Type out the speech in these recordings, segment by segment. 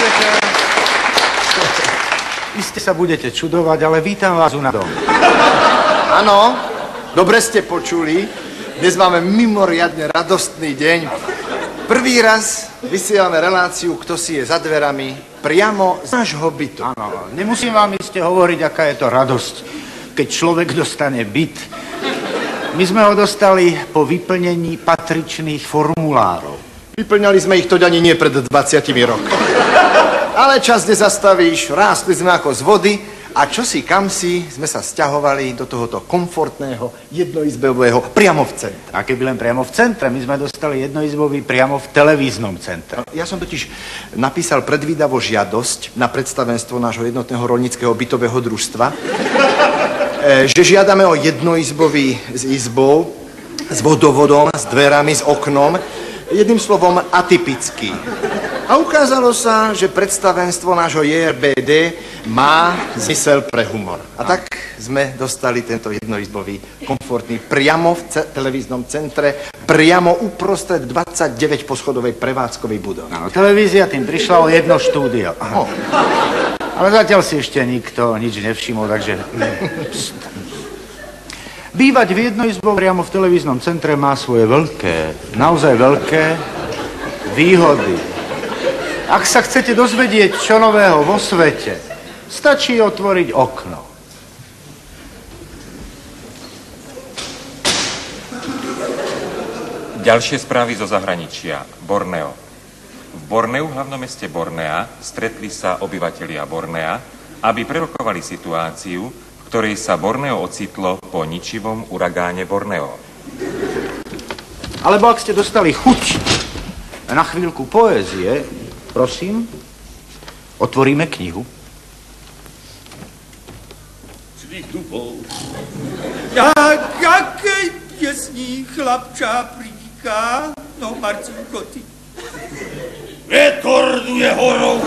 večer. Iste sa budete čudovať, ale vítam vás u na dom. Áno, dobre ste počuli. Dnes máme mimoriadne radostný deň. Prvý raz vysielame reláciu Kto si je za dverami priamo z nášho bytu. Áno, nemusím vám iste hovoriť, aká je to radosť, keď človek dostane byt. My sme ho dostali po vyplnení patričných formulárov. Vyplňali sme ich to ani nie pred 20 rokmi. Ale čas nezastavíš, rástli sme ako z vody a čosi kamsi sme sa sťahovali do tohoto komfortného jednoizbového priamo v centre. A keby len priamo v centre, my sme dostali jednoizbový priamo v televíznom centre. Ja som totiž napísal predvídavo žiadosť na predstavenstvo nášho jednotného roľníckeho bytového družstva, že žiadame o jednoizbový s izbou, s vodovodom, s dverami, s oknom, jedným slovom atypický. A ukázalo sa, že predstavenstvo nášho JRBD má zmysel pre humor. A tak sme dostali tento jednoizbový, komfortný, priamo v televíznom centre, priamo uprostred 29 poschodovej prevádzkovej budovy. Áno, televízia tým prišla o jedno štúdio. Ale zatiaľ si ešte nikto nič nevšimol, takže... Bývať v jednoizbovom priamo v televíznom centre má svoje veľké, naozaj veľké výhody. Ak sa chcete dozvedieť čo nového vo svete, stačí otvoriť okno. Ďalšie správy zo zahraničia. Borneo. V Borneu, hlavnom meste Bornea, stretli sa obyvatelia Bornea, aby prerokovali situáciu, v ktorej sa Borneo ocitlo po ničivom uragáne Borneo. Alebo ak ste dostali chuť na chvíľku poézie, prosím, otvoríme knihu. Svých dubov. Jak jakej piesní chlapča príká, no Marcinko, ty. Rekorduje horou.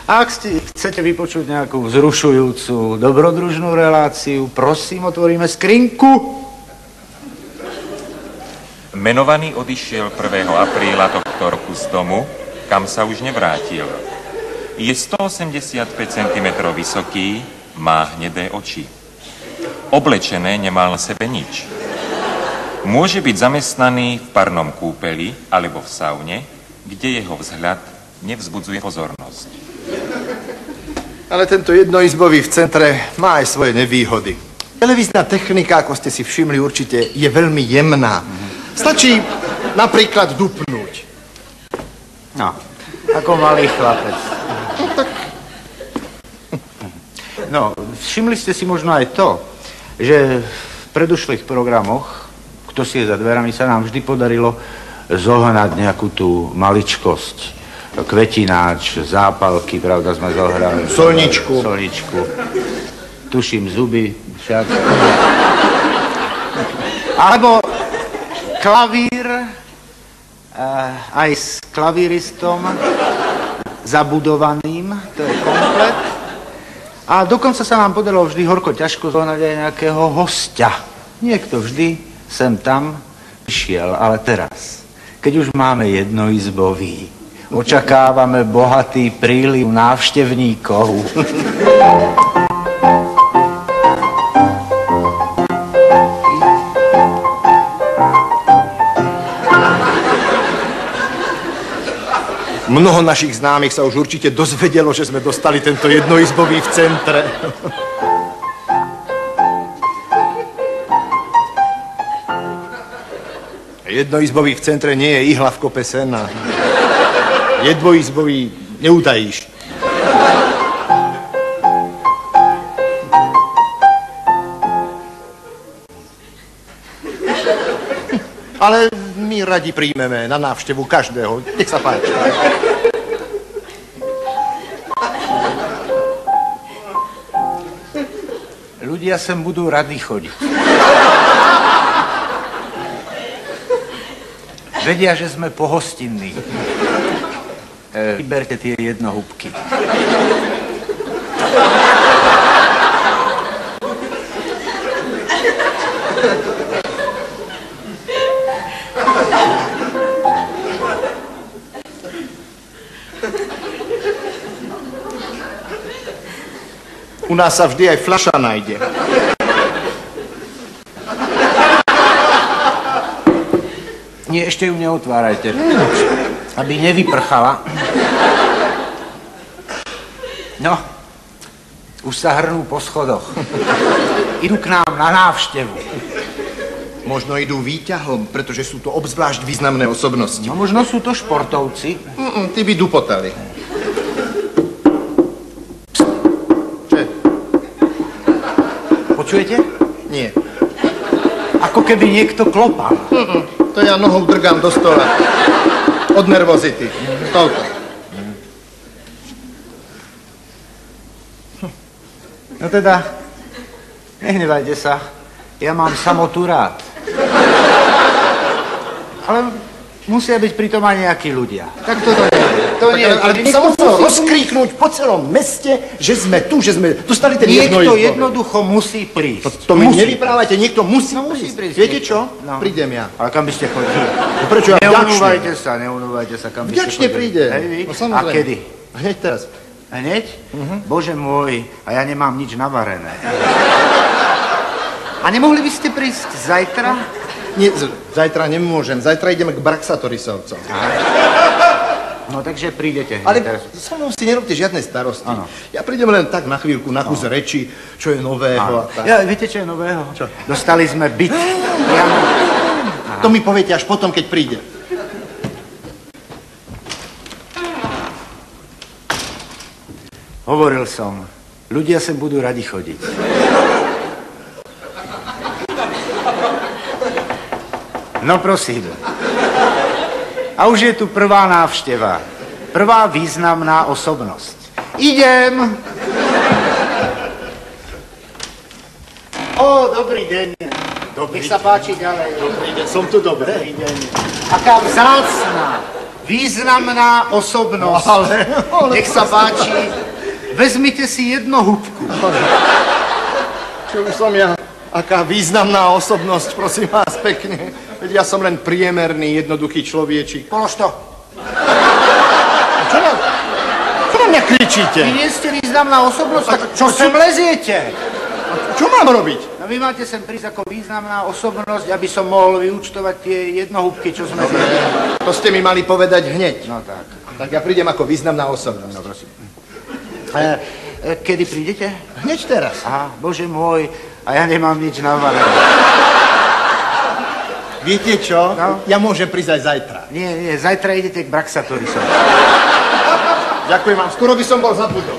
A ak chcete vypočuť nejakú vzrušujúcu dobrodružnú reláciu, prosím, otvoríme skrinku. Menovaný odišiel 1. apríla tohto roku z domu, kam sa už nevrátil. Je 185 cm vysoký, má hnedé oči. Oblečené nemal na sebe nič. Môže byť zamestnaný v parnom kúpeli alebo v saune, kde jeho vzhľad nevzbudzuje pozornosť. Ale tento jednoizbový v centre má aj svoje nevýhody. Televízna technika, ako ste si všimli určite, je veľmi jemná. Stačí napríklad dupnúť. No, ako malý chlapec. No, všimli ste si možno aj to, že v predošlých programoch, Kto si je za dverami, sa nám vždy podarilo zohnať nejakú tú maličkosť. Kvetináč, zápalky, pravda, sme zohrali. Solničku. Tuším zuby, však. Alebo klavír, aj s klavíristom zabudovaným, to je komplet. A dokonca sa nám podarilo vždy horko ťažko zohnať aj nejakého hostia. Niekto vždy sem tam prišiel, ale teraz, keď už máme jednoizbový, očakávame bohatý príliv návštevníkov. Mnoho našich známych sa už určite dozvedelo, že sme dostali tento jednoizbový v centre. Jednoizbový v centre nie je ihla v kope sena. Je dvojizbový, neutajíš. Ale my radi príjmeme na návštevu každého. Nech sa páči. Ľudia sem budú radi chodiť. Vedia, že sme pohostinní. Vyberte tie jednohúbky. U nás sa vždy aj fľaša nájde. Nie, ešte ju neotvárajte. Aby nevyprchala. No, už sa hrnú po schodoch. Idú k nám na návštevu. Možno idú výťahom, pretože sú to obzvlášť významné osobnosti. No, možno sú to športovci. Ty by dupotali. Čo? Počujete? Nie. Ako keby niekto klopal. To ja nohou drgám do stola. Od nervozity. Toľko. No teda, nehnevajte sa. Ja mám samotu rád. Ale musia byť pritom aj nejakí ľudia. Tak to nie je. To nie je. Ale sa muselo rozkríknúť po celom meste, že sme tu, že sme dostali ten Niekto jednoducho musí prísť. To mi nevyprávajte, niekto musí prísť. Viete čo? No. Prídem ja. Ale kam by ste chodili? No prečo ja vďačne? Neunúvajte sa, kam by ste chodili. Vďačne prídem. Hej, vy? No samozrejme. A kedy? Hneď teraz. Hneď? Bože môj, a ja nemám nič navarené. A nemohli by ste prísť zajtra? Nie, zajtra nemôžem. Zajtra ideme k Braxatorisovcom. No takže prídete. Ale so mnou si nerobte žiadne starosti. Áno. Ja prídem len tak na chvíľku, na kus reči, čo je nového. A tak. Ja, viete, čo je nového? Čo? Dostali sme byt. To mi poviete až potom, keď príde. Hovoril som, ľudia sem budú radi chodiť. No prosím. A už je tu prvá návšteva. Prvá významná osobnosť. Idem. Dobrý deň. Nech sa páči ďalej. Dobrý deň, som tu dobre. Dobrý deň. Aká vzácna, významná osobnosť. Ale... Nech sa páči. Vezmite si jednu húbku. Čo už som ja? Aká významná osobnosť, prosím vás pekne. Veď ja som len priemerný, jednoduchý človečík. Polož to. Čo na mňa kričíte? Vy nie ste významná osobnosť, tak čo sem leziete? Čo mám robiť? No vy máte sem prísť ako významná osobnosť, aby som mohol vyúčtovať tie jednohúbky, čo sme... To ste mi mali povedať hneď. No tak. Tak ja prídem ako významná osobnosť. No prosím. Kedy prídete? Hneď teraz. Aha, bože môj, a ja nemám nič navarené. Viete čo? No? Ja môžem prísť aj zajtra. Nie, zajtra idete k Braxatorisovi. Ďakujem vám, skoro by som bol zabudol.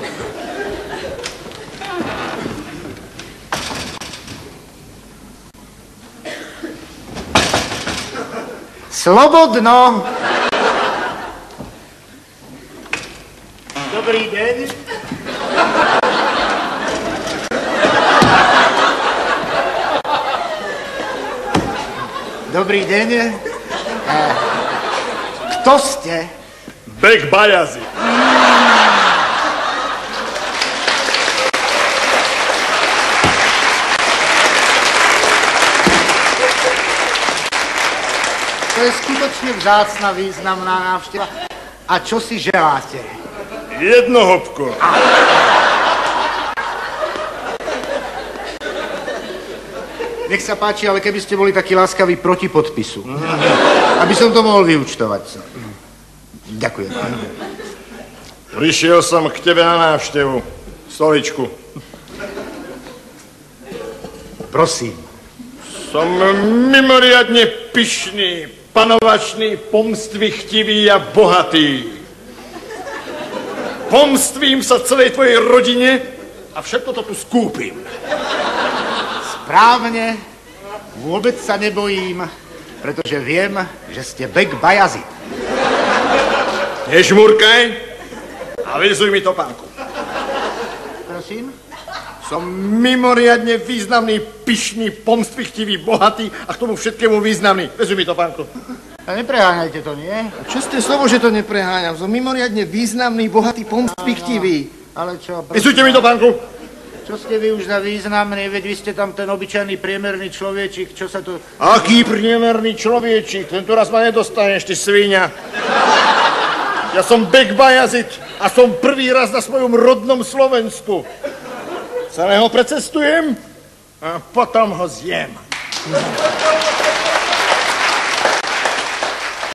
Slobodno! Dobrý deň. Dobrý deň. Kto ste? Bek Bajazi. To je skutočne vzácna, významná návšteva. A čo si želáte? Jednohopko. Nech sa páči, ale keby ste boli takí láskaví proti podpisu. Aby som to mohol vyúčtovať. Ďakujem. Prišiel som k tebe na návštevu. Stoličku. Prosím. Som mimoriadne pyšný, panovačný, pomstvychtivý a bohatý. Pomstvím sa celej tvojej rodine a všetko to tu skúpim. Správne, vôbec sa nebojím, pretože viem, že ste Bek Bajazi. Nežmurkaj a vyzuj mi topánku. Prosím? Som mimoriadne významný, pyšný, pomstvychtivý, bohatý a k tomu všetkému významný. Vyzuj mi topánku. A nepreháňajte to, nie? Čisté slovo, že to nepreháňam. Som mimoriadne významný, bohatý, pomstvychtivý. Ale čo? Vyzujte mi topánku. Čo ste vy už za významný? Veď vy ste tam ten obyčajný priemerný človečik, čo sa to... Aký priemerný človečik? Tento raz ma nedostaneš, ty svíňa. Ja som Bek Bajazit a som prvý raz na svojom rodnom Slovensku. Celého precestujem a potom ho zjem.